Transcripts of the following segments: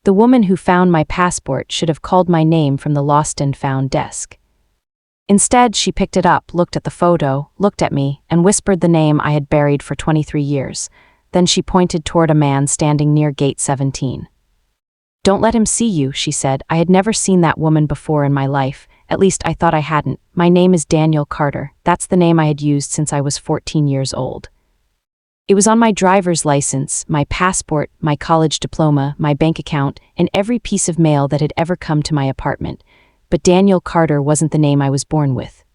The woman who found my passport should have called my name from the lost and found desk. Instead, she picked it up, looked at the photo, looked at me, and whispered the name I had buried for 23 years. Then she pointed toward a man standing near gate 17. "Don't let him see you," she said. I had never seen that woman before in my life. At least I thought I hadn't. "My name is Daniel Carter." That's the name I had used since I was 14 years old. It was on my driver's license, my passport, my college diploma, my bank account, and every piece of mail that had ever come to my apartment. But Daniel Carter wasn't the name I was born with.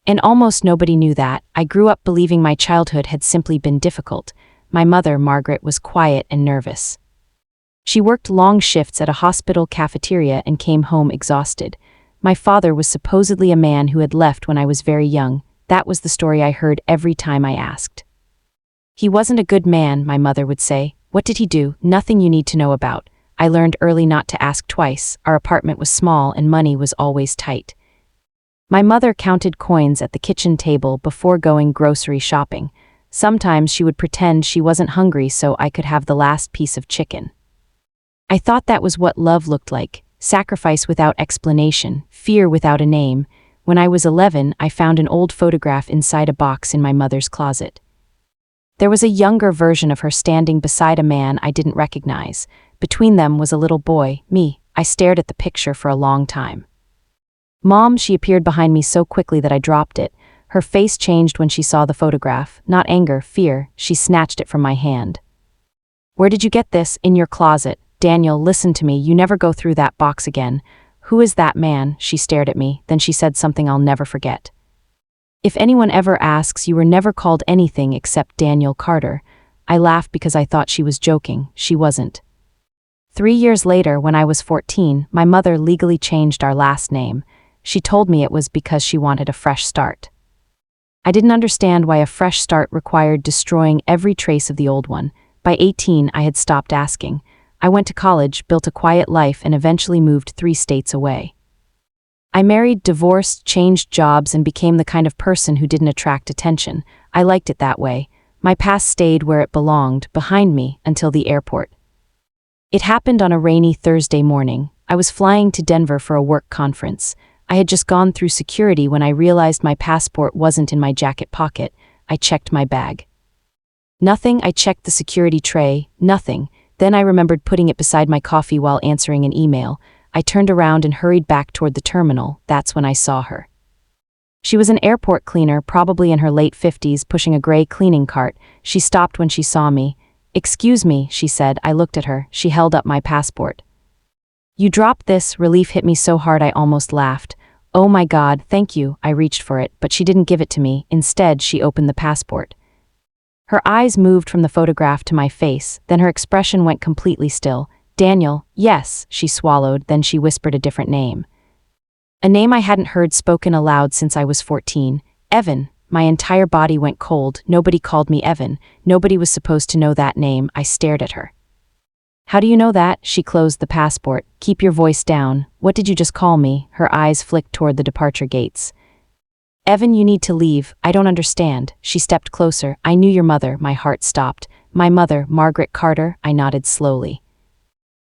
And almost nobody knew that. I grew up believing my childhood had simply been difficult. My mother, Margaret, was quiet and nervous. She worked long shifts at a hospital cafeteria and came home exhausted. My father was supposedly a man who had left when I was very young. That was the story I heard every time I asked. "He wasn't a good man," my mother would say. "What did he do?" "Nothing you need to know about." I learned early not to ask twice. Our apartment was small and money was always tight. My mother counted coins at the kitchen table before going grocery shopping. Sometimes she would pretend she wasn't hungry so I could have the last piece of chicken. I thought that was what love looked like: sacrifice without explanation, fear without a name. When I was 11, I found an old photograph inside a box in my mother's closet. There was a younger version of her standing beside a man I didn't recognize. Between them was a little boy, me. I stared at the picture for a long time. "Mom," she appeared behind me so quickly that I dropped it. Her face changed when she saw the photograph. Not anger, fear. She snatched it from my hand. "Where did you get this?" "In your closet." "Daniel, listen to me. You never go through that box again." "Who is that man?" She stared at me. Then she said something I'll never forget. "If anyone ever asks, you were never called anything except Daniel Carter." I laughed because I thought she was joking. She wasn't. 3 years later, when I was 14, my mother legally changed our last name. She told me it was because she wanted a fresh start. I didn't understand why a fresh start required destroying every trace of the old one. By 18, I had stopped asking. I went to college, built a quiet life, and eventually moved 3 states away. I married, divorced, changed jobs, and became the kind of person who didn't attract attention. I liked it that way. My past stayed where it belonged, behind me, until the airport. It happened on a rainy Thursday morning. I was flying to Denver for a work conference. I had just gone through security when I realized my passport wasn't in my jacket pocket. I checked my bag. Nothing. I checked the security tray. Nothing. Then I remembered putting it beside my coffee while answering an email. I turned around and hurried back toward the terminal. That's when I saw her. She was an airport cleaner, probably in her late 50s, pushing a gray cleaning cart. She stopped when she saw me. "Excuse me," she said. I looked at her. She held up my passport. "You dropped this." Relief hit me so hard I almost laughed. "Oh my God, thank you." I reached for it, but she didn't give it to me. Instead, she opened the passport. Her eyes moved from the photograph to my face, then her expression went completely still. "Daniel." "Yes," she swallowed, then she whispered a different name. A name I hadn't heard spoken aloud since I was 14. "Evan." My entire body went cold. Nobody called me Evan. Nobody was supposed to know that name. I stared at her. "How do you know that?" She closed the passport. "Keep your voice down. What did you just call me?" Her eyes flicked toward the departure gates. "Evan, you need to leave." "I don't understand." She stepped closer. "I knew your mother." My heart stopped. "My mother, Margaret Carter?" I nodded slowly.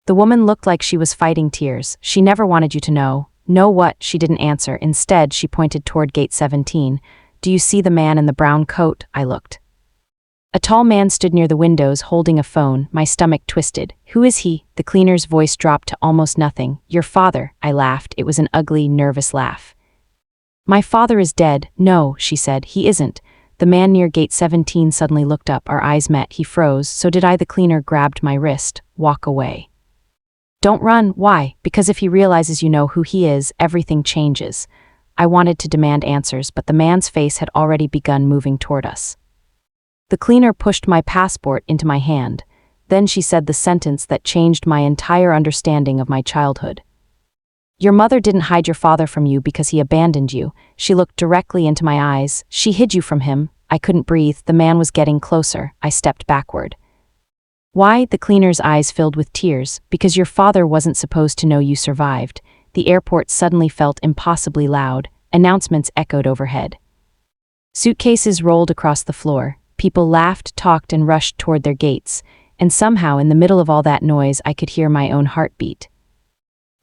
The woman looked like she was fighting tears. "She never wanted you to know." "Know what?" She didn't answer. Instead, she pointed toward gate 17. "Do you see the man in the brown coat?" I looked. A tall man stood near the windows holding a phone. My stomach twisted. "Who is he?" The cleaner's voice dropped to almost nothing. "Your father." I laughed. It was an ugly, nervous laugh. "My father is dead." "No," she said. "He isn't." The man near gate 17 suddenly looked up. Our eyes met. He froze. So did I. The cleaner grabbed my wrist. "Walk away." "Don't run." "Why?" "Because if he realizes you know who he is, everything changes." I wanted to demand answers, but the man's face had already begun moving toward us. The cleaner pushed my passport into my hand. Then she said the sentence that changed my entire understanding of my childhood. "Your mother didn't hide your father from you because he abandoned you." She looked directly into my eyes. "She hid you from him." I couldn't breathe. The man was getting closer. I stepped backward. "Why?" The cleaner's eyes filled with tears. "Because your father wasn't supposed to know you survived." The airport suddenly felt impossibly loud. Announcements echoed overhead. Suitcases rolled across the floor. People laughed, talked, and rushed toward their gates. and somehow in the middle of all that noise I could hear my own heartbeat.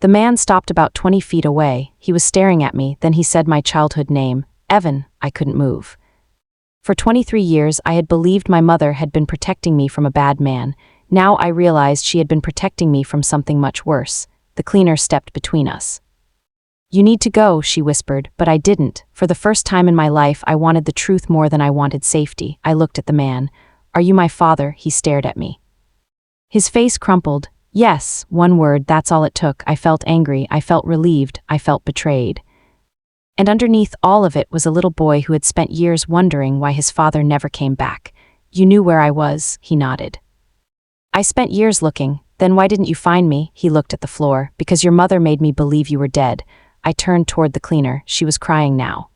The man stopped about 20 feet away. He was staring at me, then he said my childhood name, Evan. I couldn't move. For 23 years I had believed my mother had been protecting me from a bad man. Now I realized she had been protecting me from something much worse. The cleaner stepped between us. "You need to go," she whispered, but I didn't. For the first time in my life I wanted the truth more than I wanted safety. I looked at the man. "Are you my father?" He stared at me. His face crumpled. Yes, one word, that's all it took. I felt angry, I felt relieved, I felt betrayed. And underneath all of it was a little boy who had spent years wondering why his father never came back. "You knew where I was," he nodded. "I spent years looking. Then why didn't you find me?" He looked at the floor. "Because your mother made me believe you were dead." I turned toward the cleaner. She was crying now.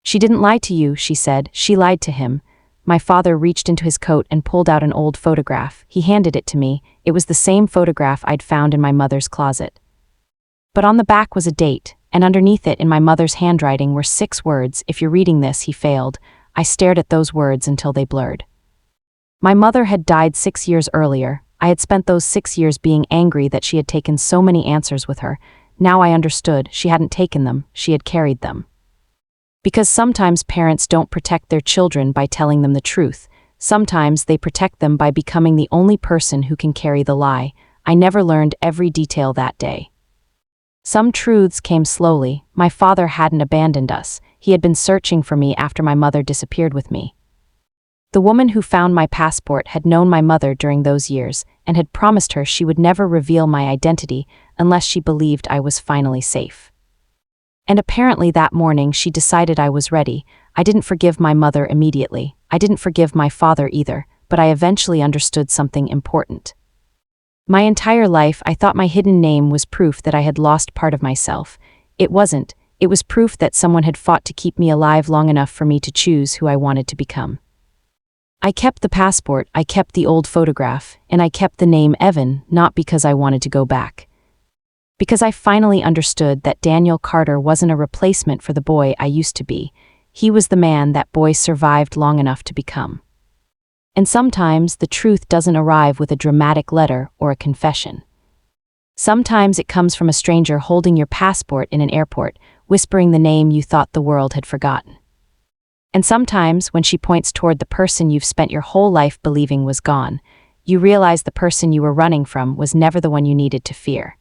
"She didn't lie to you," she said. "She lied to him." My father reached into his coat and pulled out an old photograph. He handed it to me. It was the same photograph I'd found in my mother's closet. But on the back was a date, and underneath it in my mother's handwriting were 6 words. "If you're reading this," he failed. I stared at those words until they blurred. My mother had died 6 years earlier. I had spent those 6 years being angry that she had taken so many answers with her. Now I understood. She hadn't taken them, she had carried them. Because sometimes parents don't protect their children by telling them the truth. Sometimes they protect them by becoming the only person who can carry the lie. I never learned every detail that day. Some truths came slowly. My father hadn't abandoned us. He had been searching for me after my mother disappeared with me. The woman who found my passport had known my mother during those years and had promised her she would never reveal my identity unless she believed I was finally safe. And apparently that morning she decided I was ready. I didn't forgive my mother immediately. I didn't forgive my father either, but I eventually understood something important. My entire life I thought my hidden name was proof that I had lost part of myself. It wasn't. It was proof that someone had fought to keep me alive long enough for me to choose who I wanted to become. I kept the passport, I kept the old photograph, and I kept the name Evan, not because I wanted to go back. Because I finally understood that Daniel Carter wasn't a replacement for the boy I used to be. He was the man that boy survived long enough to become. And sometimes the truth doesn't arrive with a dramatic letter or a confession. Sometimes it comes from a stranger holding your passport in an airport, whispering the name you thought the world had forgotten. And sometimes, when she points toward the person you've spent your whole life believing was gone, you realize the person you were running from was never the one you needed to fear.